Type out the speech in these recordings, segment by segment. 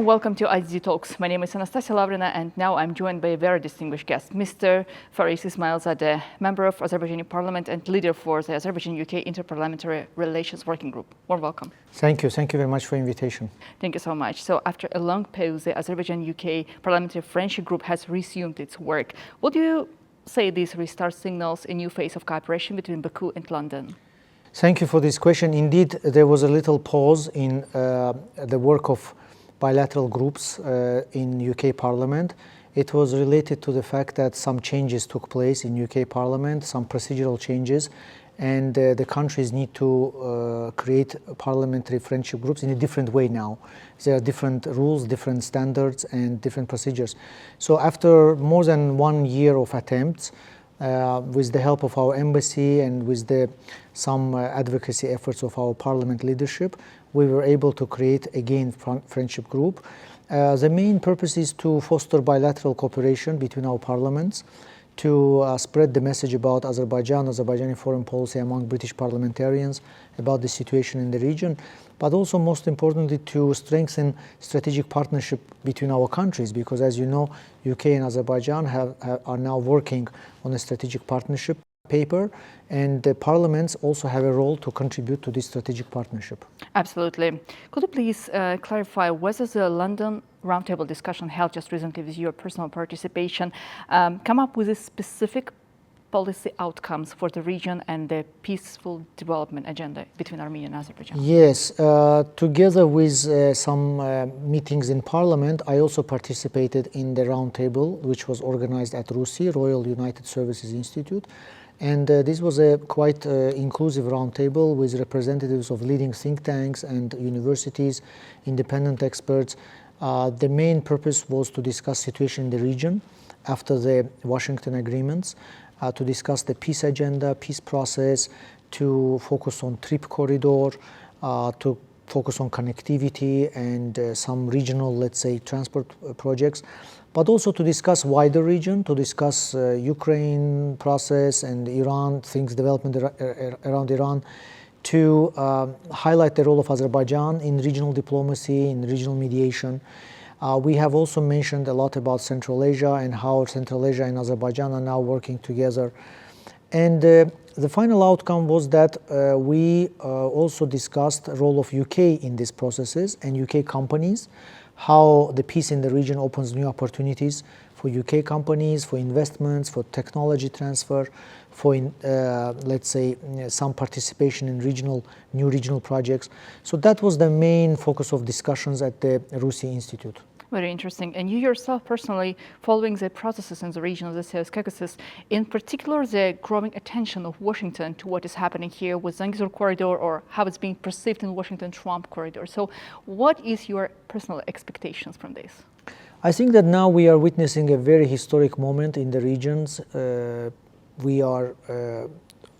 welcome to IDD Talks. My name is Anastasia Lavrina, and now I'm joined by a very distinguished guest, Mr. Fariz Ismailzade, member of Azerbaijani Parliament and leader for the Azerbaijan-UK Interparliamentary Relations Working Group. Warm welcome. Thank you. Thank you very much for the invitation. Thank you so much. So after a long pause, the Azerbaijan-UK Parliamentary Friendship Group has resumed its work. Would you say this restart signals a new phase of cooperation between Baku and London? Thank you for this question. Indeed, there was a little pause in the work of bilateral groups in UK Parliament. It was related to the fact that some changes took place in UK Parliament, some procedural changes, and the countries need to create parliamentary friendship groups in a different way now. There are different rules, different standards, and different procedures. So after more than 1 year of attempts, with the help of our embassy and with some advocacy efforts of our parliament leadership, we were able to create again friendship group. The main purpose is to foster bilateral cooperation between our parliaments, to spread the message about Azerbaijani foreign policy among British parliamentarians, about the situation in the region, but also most importantly to strengthen strategic partnership between our countries, because as you know, UK and Azerbaijan are now working on a strategic partnership paper, and the parliaments also have a role to contribute to this strategic partnership. Absolutely. Could you please clarify whether the London roundtable discussion held just recently with your personal participation come up with a specific policy outcomes for the region and the peaceful development agenda between Armenia and Azerbaijan? Yes, together with some meetings in Parliament, I also participated in the roundtable, which was organized at RUSI, Royal United Services Institute. And this was a quite inclusive roundtable with representatives of leading think tanks and universities, independent experts. The main purpose was to discuss situation in the region after the Washington agreements, to discuss the peace agenda, peace process, to focus on trip corridor, to focus on connectivity and some regional, let's say, transport projects, but also to discuss wider region, to discuss Ukraine process and Iran, things development around Iran, to highlight the role of Azerbaijan in regional diplomacy, in regional mediation. We have also mentioned a lot about Central Asia and how Central Asia and Azerbaijan are now working together. And the final outcome was that we also discussed the role of UK in these processes and UK companies, how the peace in the region opens new opportunities for UK companies, for investments, for technology transfer, for let's say some participation in new regional projects. So that was the main focus of discussions at the RUSI Institute. Very interesting. And you yourself personally following the processes in the region of the South Caucasus, in particular the growing attention of Washington to what is happening here with Zangezur corridor, or how it's being perceived in Washington-Trump corridor. So what is your personal expectations from this? I think that now we are witnessing a very historic moment in the regions. We are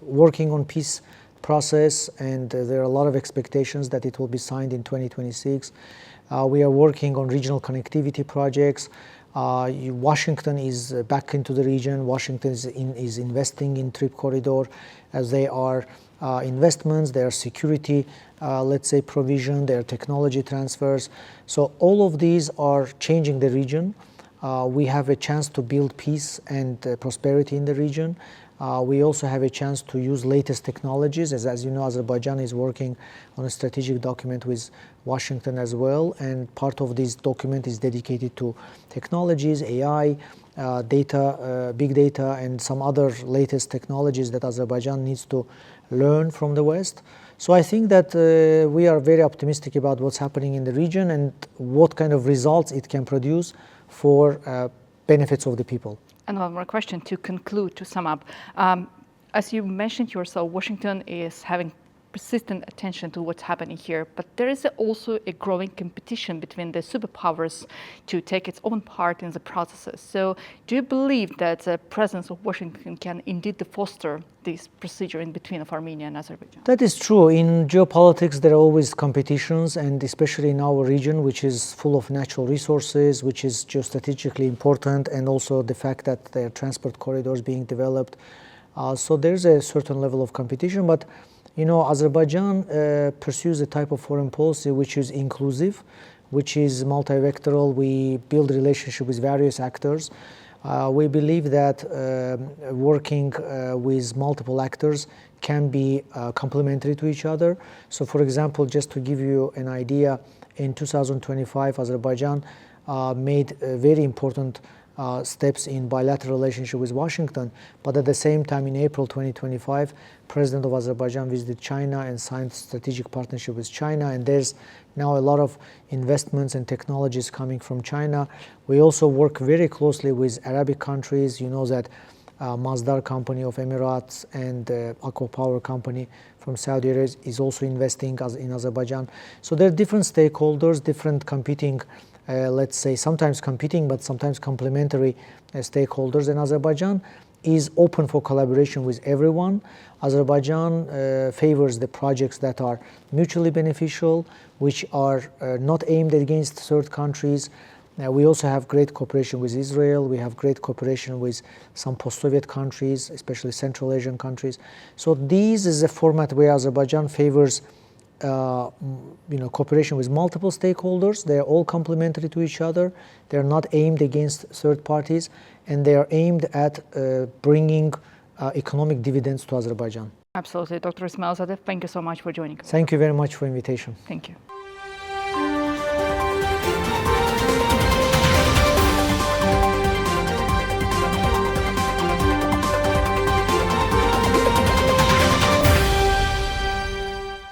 working on peace process, and there are a lot of expectations that it will be signed in 2026. We are working on regional connectivity projects. Washington is back into the region. Washington is investing in trip corridor, as they are investments, there are security, let's say, provision, there are technology transfers. So all of these are changing the region. We have a chance to build peace and prosperity in the region. We also have a chance to use latest technologies. As you know, Azerbaijan is working on a strategic document with Washington as well, and part of this document is dedicated to technologies, AI, data, big data, and some other latest technologies that Azerbaijan needs to learn from the West. So I think that we are very optimistic about what's happening in the region and what kind of results it can produce for benefits of the people. And one more question to conclude, to sum up. As you mentioned yourself, Washington is having persistent attention to what's happening here, but there is also a growing competition between the superpowers to take its own part in the processes. So do you believe that the presence of Washington can indeed foster this procedure in between of Armenia and Azerbaijan? That is true. In geopolitics, there are always competitions, and especially in our region, which is full of natural resources, which is geostrategically important, and also the fact that there are transport corridors being developed. So there's a certain level of competition, but you know, Azerbaijan pursues a type of foreign policy which is inclusive, which is multivectoral. We build relationship with various actors. We believe that working with multiple actors can be complementary to each other. So for example, just to give you an idea, in 2025, Azerbaijan made very important steps in bilateral relationship with Washington, but at the same time in April 2025, President of Azerbaijan visited China and signed strategic partnership with China, and there's now a lot of investments and technologies coming from China. We also work very closely with Arabic countries. You know that Masdar company of Emirates and Akko Power company from Saudi Arabia is also investing in Azerbaijan. So there are different stakeholders, different competing, let's say sometimes competing but sometimes complementary stakeholders, and Azerbaijan is open for collaboration with everyone. Azerbaijan favors the projects that are mutually beneficial, which are not aimed against third countries. We also have great cooperation with Israel. We have great cooperation with some post-Soviet countries, especially Central Asian countries. So this is a format where Azerbaijan favors cooperation with multiple stakeholders. They are all complementary to each other. They are not aimed against third parties, and they are aimed at bringing economic dividends to Azerbaijan. Absolutely. Dr. Ismailzade, thank you so much for joining us. Thank you very much for the invitation. Thank you.